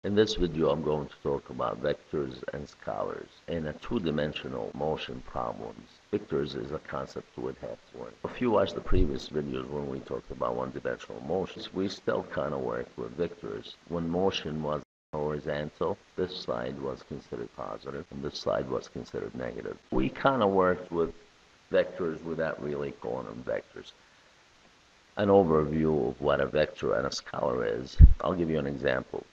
In this video, I'm going to talk about vectors and scalars in a two-dimensional motion problems. Vectors is a concept we have to learn. If you watch the previous videos when we talked about one-dimensional motions, we still kind of worked with vectors. When motion was horizontal, this side was considered positive, and this side was considered negative. We kind of worked with vectors without really calling them vectors. An overview of what a vector and a scalar is. I'll give you an example.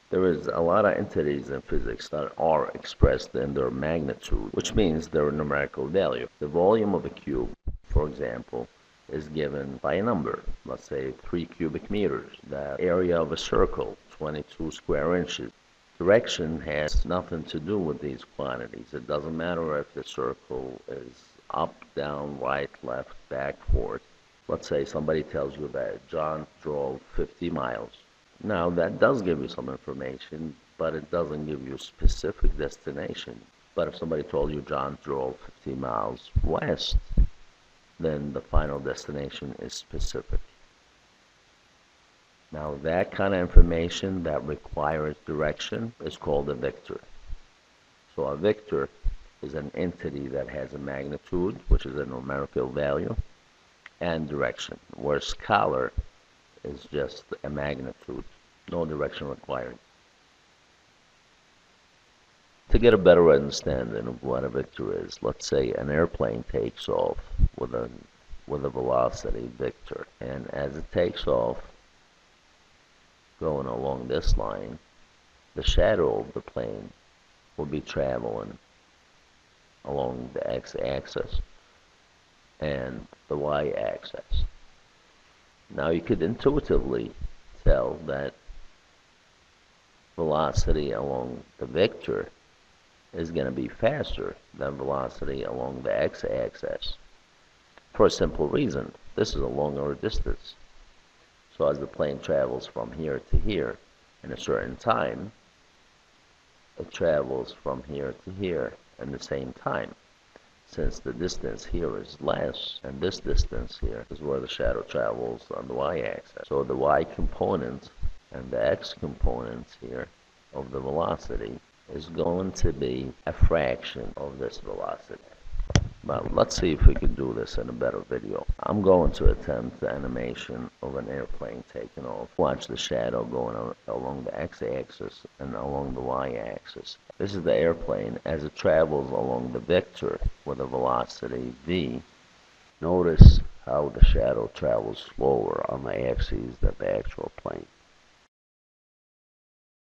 There is a lot of entities in physics that are expressed in their magnitude, which means their numerical value. The volume of a cube, for example, is given by a number, let's say 3 cubic meters. The area of a circle, 22 square inches. Direction has nothing to do with these quantities. It doesn't matter if the circle is up, down, right, left, back, forth. Let's say somebody tells you that John drove 50 miles. Now, that does give you some information, but it doesn't give you a specific destination. But if somebody told you John drove 50 miles west, then the final destination is specific. Now, that kind of information that requires direction is called a vector. So a vector is an entity that has a magnitude, which is a numerical value, and direction, where scalar is just a magnitude, no direction required. To get a better understanding of what a vector is, let's say an airplane takes off with a velocity vector, and as it takes off, going along this line, the shadow of the plane will be traveling along the x-axis and the y-axis. Now you could intuitively tell that velocity along the vector is going to be faster than velocity along the x-axis for a simple reason. This is a longer distance. So as the plane travels from here to here in a certain time, it travels from here to here in the same time. Since the distance here is less, and this distance here is where the shadow travels on the y-axis. So the y component and the x component here of the velocity is going to be a fraction of this velocity. But let's see if we can do this in a better video. I'm going to attempt the animation of an airplane taking off. Watch the shadow going along the x-axis and along the y-axis. This is the airplane as it travels along the vector with a velocity v. Notice how the shadow travels slower on the axis than the actual plane.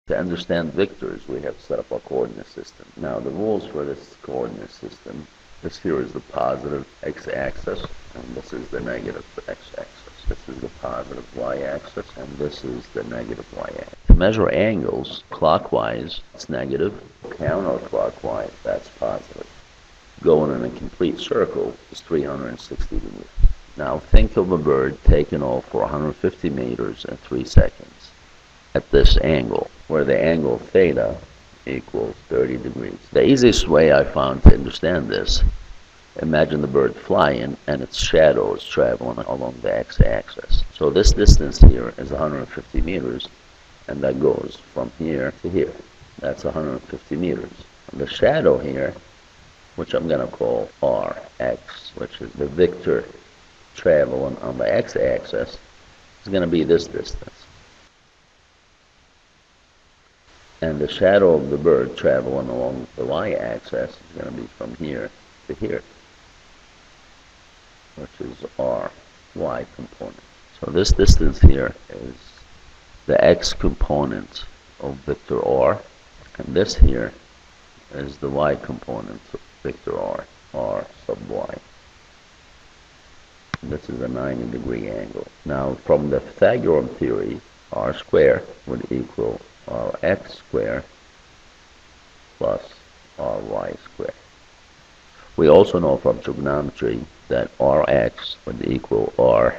To understand vectors, we have set up a coordinate system. Now, the rules for this coordinate system, this here is the positive x-axis, and this is the negative x-axis. This is the positive y-axis, and this is the negative y-axis. To measure angles, clockwise, it's negative. Counterclockwise, that's positive. Going in a complete circle is 360 degrees. Now, think of a bird taking off for 150 meters in 3 seconds at this angle, where the angle theta equals 30 degrees. The easiest way I found to understand this, imagine the bird flying and its shadow is traveling along the x-axis. So this distance here is 150 meters, and that goes from here to here. That's 150 meters. And the shadow here, which I'm going to call Rx, which is the vector traveling on the x-axis, is going to be this distance. And the shadow of the bird traveling along the y-axis is going to be from here to here, which is our y component. So this distance here is the x component of vector r, and this here is the y component of vector r sub y. And this is a 90-degree angle. Now, from the Pythagorean theory, r squared would equal rx squared plus ry squared. We also know from trigonometry that rx would equal r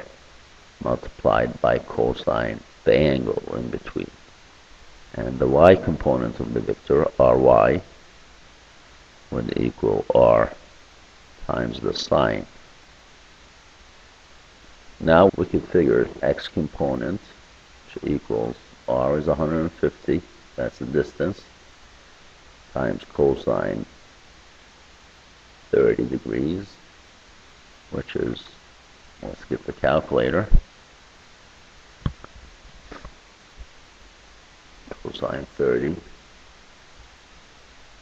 multiplied by cosine the angle in between. And the y component of the vector ry would equal r times the sine. Now we could figure x component, which equals r is 150, that's the distance, times cosine 30 degrees, which is, let's get the calculator, cosine 30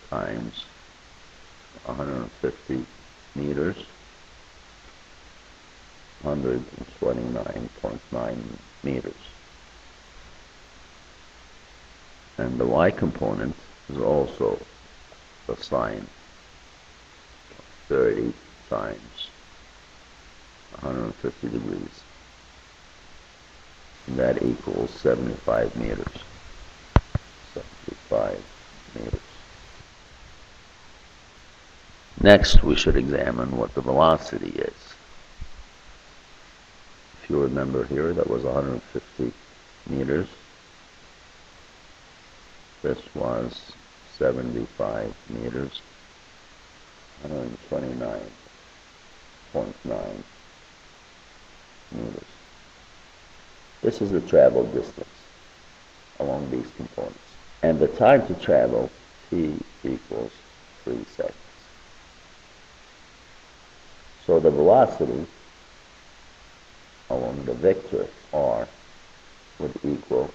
times 150 meters, 129.9 meters. And the y component is also the sine 30 times 150 degrees. And that equals 75 meters. 75 meters. Next, we should examine what the velocity is. If you remember here, that was 150 meters. This was 75 meters, 129.9 meters. This is the travel distance along these components. And the time to travel, t equals 3 seconds. So the velocity along the vector r would equal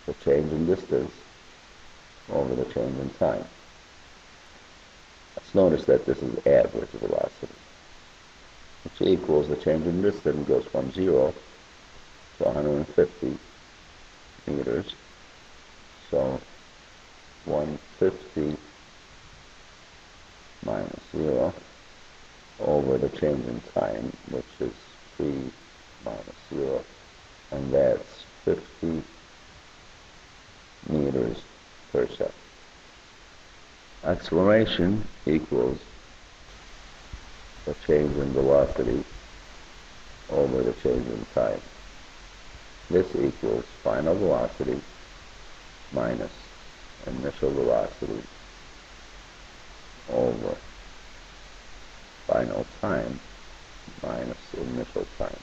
the change in distance over the change in time. Let's notice that this is average velocity, which equals the change in distance goes from 0 to 150 meters. So 150 minus 0 over the change in time, which is 3 minus 0, and that's 50 meters per second. Acceleration equals the change in velocity over the change in time. This equals final velocity minus initial velocity over final time minus initial time.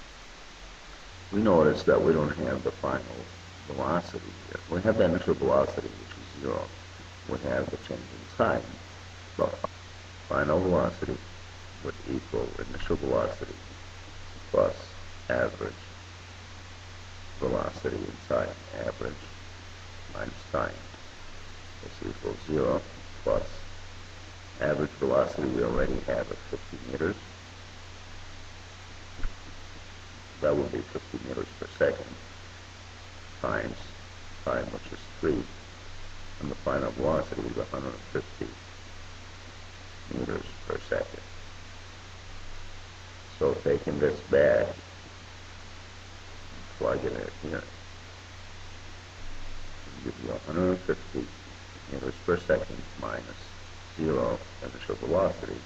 We notice that we don't have the final velocity here. We have the initial velocity, which is 0. We have the change in time. But final velocity would equal initial velocity plus average velocity in time. Average minus time. This equals 0 plus average velocity we already have at 50 meters. That would be 50 meters per second times time, which is 3, and the final velocity is 150 meters per second. So taking this back, plugging it here, gives you 150 meters per second minus 0 initial velocity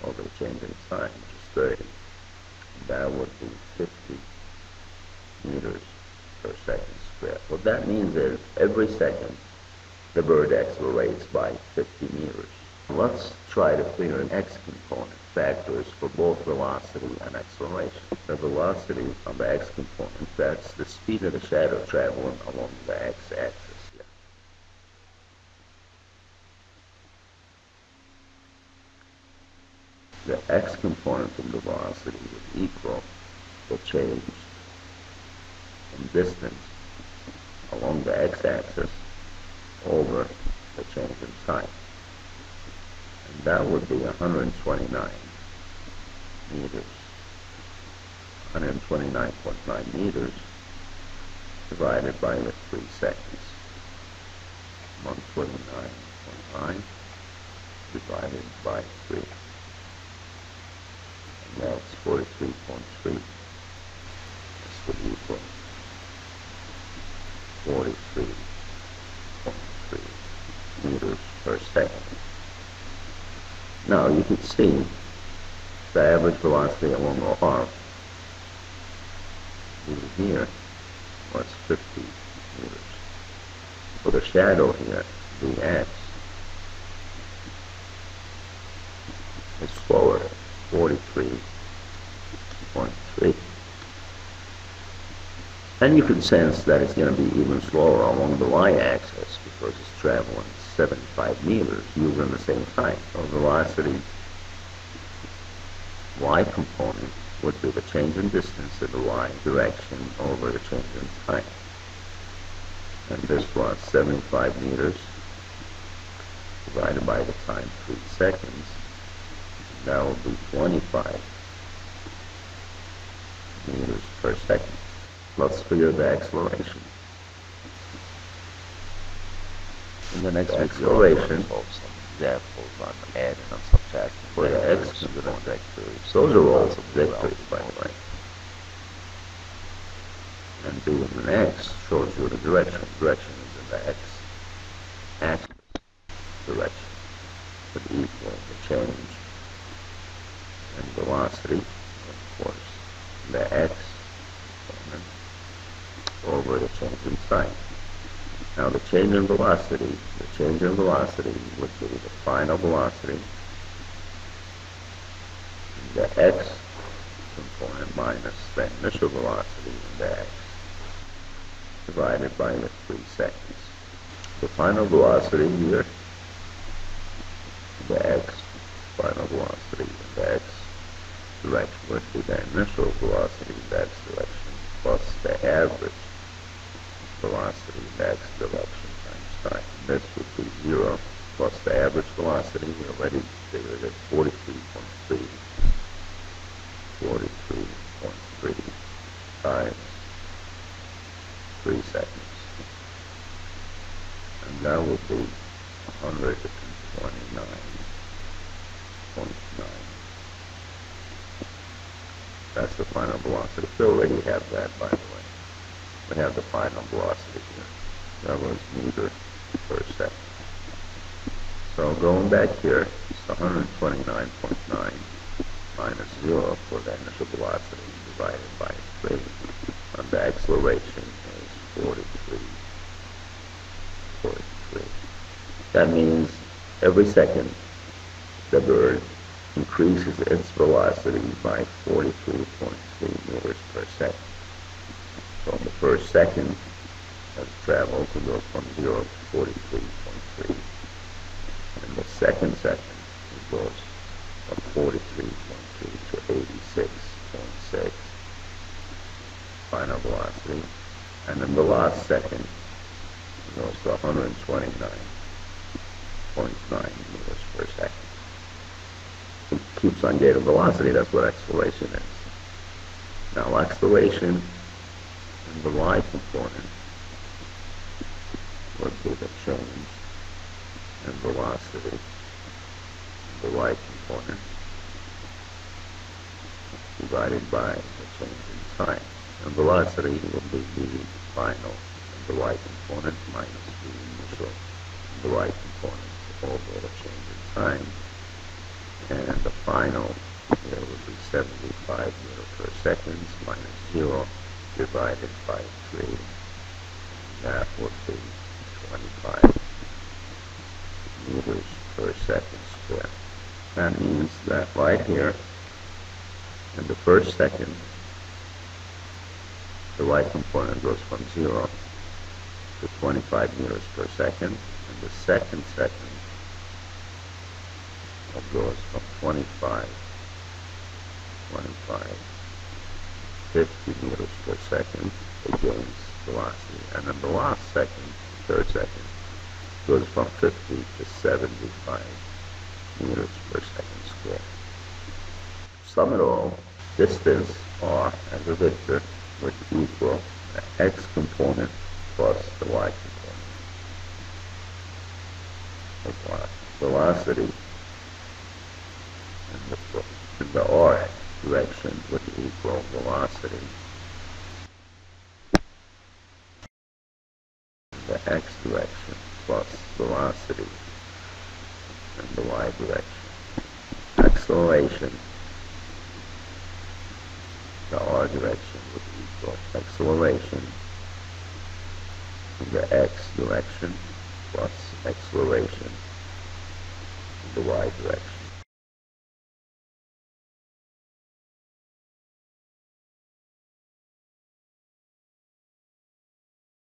over the change in time, which is 30. That would be 50 meters per second squared. What that means is every second the bird accelerates by 50 meters. Let's try to figure an x component factors for both velocity and acceleration. The velocity of the x component, that's the speed of the shadow traveling along the x-axis here. The x component of the velocity would equal the change in distance along the x-axis over the change in time. And that would be 129 meters. 129.9 meters divided by the 3 seconds. 129.9 divided by 3. And that's 43.3. This would equal 43.3 meters per second. Now you can see the average velocity along the arc over here was 50 meters. For the shadow here, the x is slower, 43.3. And you can sense that it's going to be even slower along the y-axis because it's traveling 75 meters using the same time. So velocity y component would be the change in distance in the y direction over the change in time. And this was 75 meters divided by the time 3 seconds. That will be 25 meters per second. Let's figure the acceleration. In the next acceleration, some examples on adding and subtracting for the x component vectors. Those are all vectors, by the way. And doing an x shows you the direction. Direction is in the x axis direction. Would equal the change in velocity, of course, the x component over the change in time. Now the change in velocity would be the final velocity, the x component minus the initial velocity in the x divided by the 3 seconds. The final velocity here, the x final velocity in the x direction would be the initial velocity in the x direction plus the average velocity in the x direction times time. This would be 0 plus the average velocity. We already figured it, 43.3 times 3 seconds. And that would be 129.9. That's the final velocity. We already have that, by the way. We have the final velocity here. That was meter per second. So going back here, it's 129.9 minus 0 for the initial velocity divided by 3. And the acceleration is 43. That means every second the bird increases its velocity by 43.3 meters per second. So in the first second, as it travels, it goes from 0 to 43.3. In the second second, it goes from 43.3 to 86.6 final velocity. And in the last second, it goes to 129.9 meters per second. It keeps on gaining velocity. That's what acceleration is. Now, acceleration in the y component would be the change in velocity in the y component divided by the change in time. And velocity will be the final in the y component minus the initial in the y component over the change in time. And the final here would be 75 meters per second minus 0 divided by 3. That would be 25 meters per second square. That means that right here, in the first second, the y component goes from 0 to 25 meters per second. In the second second, it goes from 50 meters per second. It gains velocity. And in the last second, third second, it goes from 50 to 75 meters per second square. Sum it all, distance r as a vector would equal the x component plus the y component. Velocity in the r direction would equal velocity in the x direction plus velocity in the y direction. Acceleration in the r direction would equal acceleration in the x direction plus acceleration in the y direction.